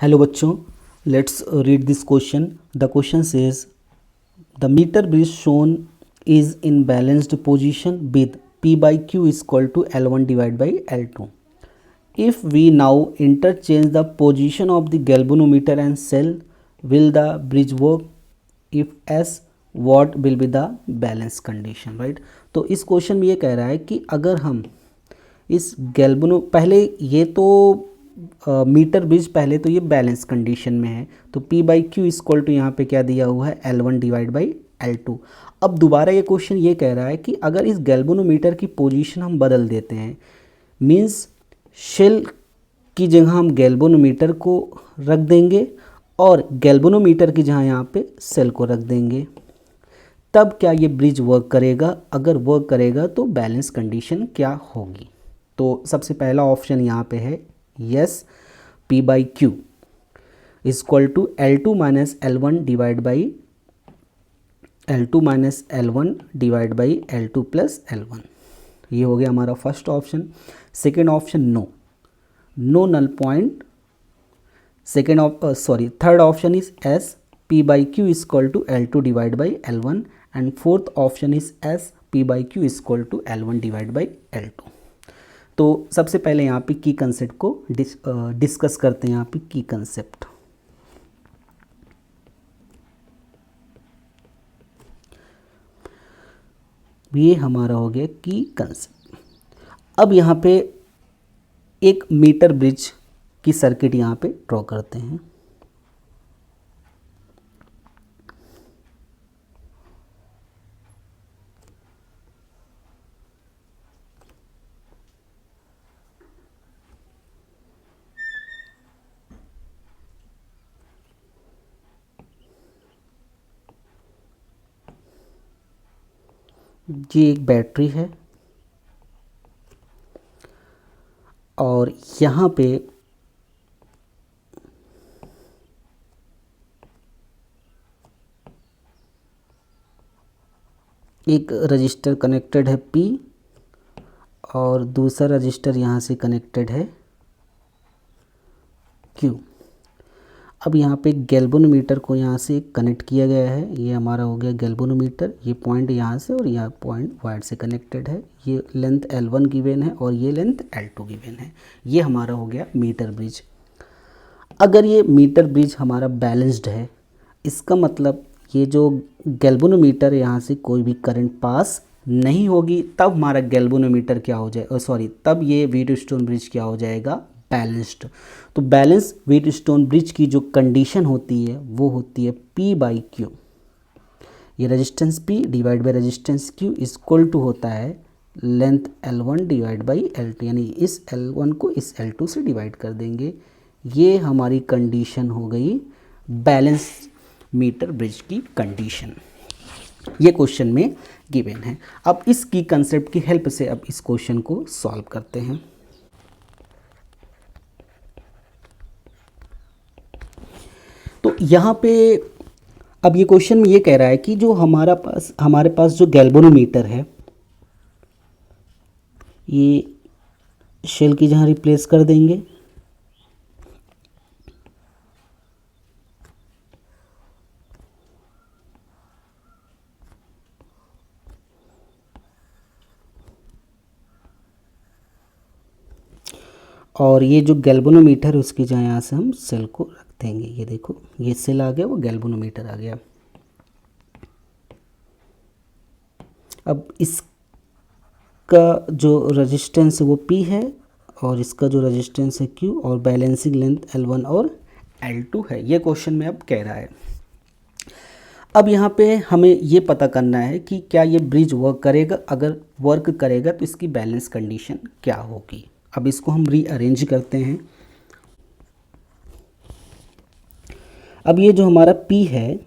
Hello बच्चों, let's read this question. The question says the metre bridge shown is in balanced position with P by Q is equal to L1 divided by L2. If we now interchange the position of the galvanometer and cell, will the bridge work? If yes, what will be the balance condition? Right? तो इस question में ये कह रहा है कि अगर हम इस पहले ये तो मीटर ब्रिज पहले तो ये बैलेंस कंडीशन में है, तो P by Q equal to यहाँ पे क्या दिया हुआ है L1 डिवाइड बाई L2. अब दोबारा ये क्वेश्चन ये कह रहा है कि अगर इस गैल्वेनोमीटर की पोजीशन हम बदल देते हैं, मींस शेल की जगह हम गैल्वेनोमीटर को रख देंगे और गैल्वेनोमीटर की जगह यहाँ पे सेल को रख देंगे, तब क्या ये ब्रिज वर्क करेगा? अगर वर्क करेगा तो बैलेंस कंडीशन क्या होगी? तो सबसे पहला ऑप्शन यहाँ पे है yes, P by Q equal to L2 minus L1 divide by L2 minus L1 divide by L2 plus L1. ये हो गया हमारा first option. Second option no null point. Third option is as, P by Q equal to L2 divide by L1 and fourth option is as, P by Q equal to L1 divide by L2. तो सबसे पहले यहाँ पे की concept को discuss करते हैं. यहाँ पे की कंसेप्ट, ये हमारा हो गया की कंसेप्ट. अब यहाँ पे एक मीटर ब्रिज की सर्किट यहाँ पे ड्रॉ करते हैं. ये एक बैटरी है और यहाँ पे एक रजिस्टर कनेक्टेड है P और दूसरा रजिस्टर यहाँ से कनेक्टेड है Q. अब यहाँ पे गैल्वेनोमीटर को यहाँ से कनेक्ट किया गया है. ये हमारा हो गया गैल्वेनोमीटर. ये पॉइंट यहाँ से और यह पॉइंट वायर से कनेक्टेड है. ये लेंथ L1 गिवन है और ये लेंथ L2 गिवन है. ये हमारा हो गया मीटर ब्रिज. अगर ये मीटर ब्रिज हमारा बैलेंस्ड है, इसका मतलब ये जो गैल्वेनोमीटर यहाँ से कोई भी करंट पास नहीं होगी, तब हमारा गैल्वेनोमीटर क्या हो जाए तब ये व्हीटस्टोन ब्रिज क्या हो जाएगा? बैलेंस्ड. तो बैलेंस व्हीटस्टोन ब्रिज की जो कंडीशन होती है वो होती है P बाई क्यू. ये resistance P divide by resistance Q equal to होता है length L1 divide by L2, यानी इस L1 को इस L2 से डिवाइड कर देंगे. ये हमारी कंडीशन हो गई बैलेंस मीटर ब्रिज की कंडीशन. ये क्वेश्चन में गिवन है. अब इस की कंसेप्ट की हेल्प से अब इस क्वेश्चन को सॉल्व करते हैं. तो यहाँ पे अब ये क्वेश्चन में ये कह रहा है कि जो हमारे पास जो गैल्वेनोमीटर है, ये शेल की जहाँ रिप्लेस कर देंगे और ये जो गैल्वेनोमीटर है उसकी जगह यहाँ से हम सेल को रख देंगे. ये देखो, ये सेल आ गया, वो गैल्वेनोमीटर आ गया. अब इसका जो रेजिस्टेंस है वो P है और इसका जो रेजिस्टेंस है Q और बैलेंसिंग लेंथ L1 और L2 है. ये क्वेश्चन में अब कह रहा है. अब यहाँ पे हमें ये पता करना है कि क्या ये ब्रिज वर्क करेगा. अगर वर्क करेगा तो इसकी बैलेंस कंडीशन क्या होगी. अब इसको हम रीअरेंज करते हैं. अब ये जो हमारा P है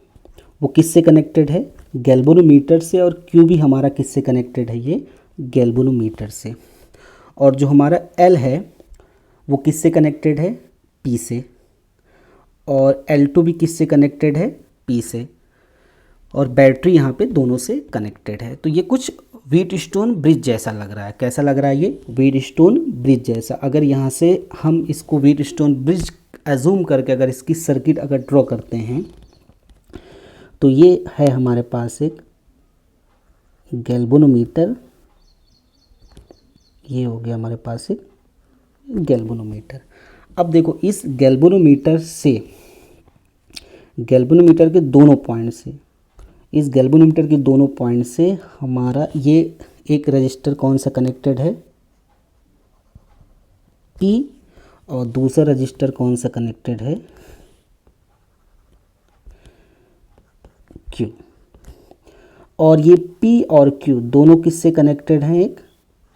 वो किससे कनेक्टेड है? गैल्वेनोमीटर से. और Q भी हमारा किससे कनेक्टेड है? ये गैल्वेनोमीटर से. और जो हमारा L है वो किससे कनेक्टेड है? P से. और L2 भी किससे कनेक्टेड है? P से. और बैटरी यहाँ पे दोनों से कनेक्टेड है. तो ये कुछ व्हीटस्टोन ब्रिज जैसा लग रहा है. कैसा लग रहा है? ये व्हीटस्टोन ब्रिज जैसा. अगर यहाँ से हम इसको व्हीटस्टोन ब्रिज एज्यूम करके अगर इसकी सर्किट अगर ड्रॉ करते हैं तो ये है हमारे पास एक गैल्वेनोमीटर, ये हो गया हमारे पास एक गैल्वेनोमीटर। अब देखो इस गैल्वेनोमीटर के दोनों पॉइंट से, इस गैल्वेनोमीटर के दोनों पॉइंट से हमारा ये एक रजिस्टर कौन सा कनेक्टेड है, P, और दूसरा रजिस्टर कौन सा कनेक्टेड है, Q। और ये P और Q दोनों किससे कनेक्टेड हैं, एक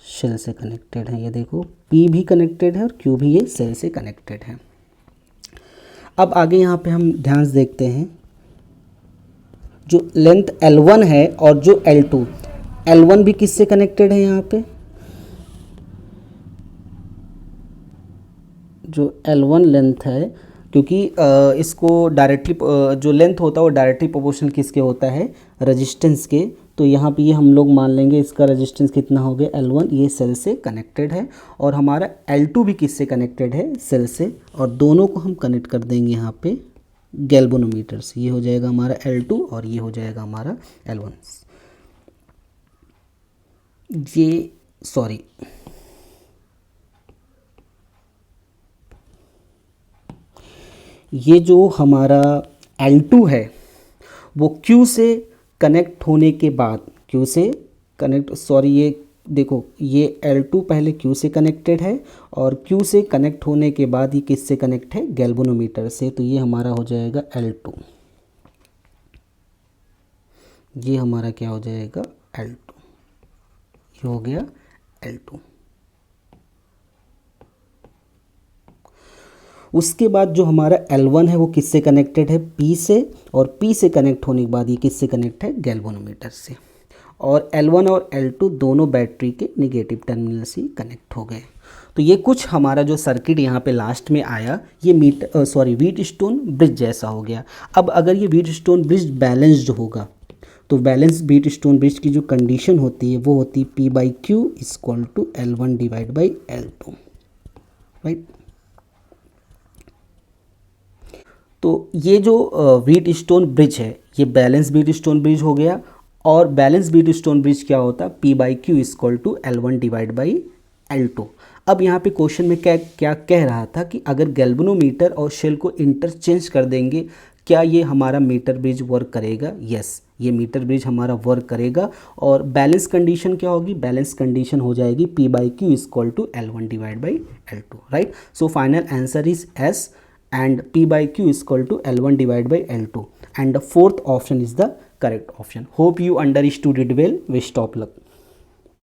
सेल से कनेक्टेड है। ये देखो P भी कनेक्टेड है और Q भी ये सेल से कनेक्टेड है। अब आगे यहाँ पे हम ध्यान से देखते हैं, जो लेंथ L1 है और जो L2, L1 भी किससे कनेक्टेड है, यहाँ पे जो L1 लेंथ है, क्योंकि इसको डायरेक्टली जो लेंथ होता है वो डायरेक्टली प्रोपोर्शनल किसके होता है, रेजिस्टेंस के। तो यहाँ पे ये हम लोग मान लेंगे इसका रेजिस्टेंस कितना हो गया, L1, ये सेल से कनेक्टेड है। और हमारा L2 भी किससे कनेक्टेड है, सेल से। और दोनों को हम कनेक्ट कर देंगे यहाँ पे गैल्वेनोमीटर से। ये हो जाएगा हमारा L2 और ये हो जाएगा हमारा L1। ये जो हमारा L2 है वो Q से कनेक्ट होने के बाद, ये देखो ये L2 पहले Q से कनेक्टेड है और Q से कनेक्ट होने के बाद ये किससे कनेक्ट है, गैल्वेनोमीटर से। तो ये हमारा हो जाएगा L2, ये हमारा क्या हो जाएगा, L2, ये हो गया L2। उसके बाद जो हमारा L1 है वो किससे कनेक्टेड है, P से, और P से कनेक्ट होने के बाद ये किससे कनेक्ट है, गैल्वेनोमीटर से। और L1 और L2 दोनों बैटरी के निगेटिव टर्मिनल से कनेक्ट हो गए। तो ये कुछ हमारा जो सर्किट यहाँ पे लास्ट में आया, ये व्हीटस्टोन ब्रिज जैसा हो गया। अब अगर ये व्हीटस्टोन ब्रिज बैलेंस्ड होगा तो बैलेंस व्हीटस्टोन ब्रिज की जो कंडीशन होती है वो होती है P/Q = L1 / L2, राइट। तो ये जो व्हीटस्टोन ब्रिज है ये बैलेंस व्हीटस्टोन ब्रिज हो गया। और बैलेंस व्हीटस्टोन ब्रिज क्या होता है, P/Q = L1 / L2। अब यहाँ पे क्वेश्चन में क्या कह रहा था कि अगर गैल्वेनोमीटर और शेल को इंटरचेंज कर देंगे, क्या ये हमारा मीटर ब्रिज वर्क करेगा। यस, ये मीटर ब्रिज हमारा वर्क करेगा। और बैलेंस कंडीशन क्या होगी, बैलेंस कंडीशन हो जाएगी P/Q = L1 / L2, right. So final answer is S and P/Q = L1 / L2, and the fourth option is the correct option. Hope you understood it well. Wish top luck.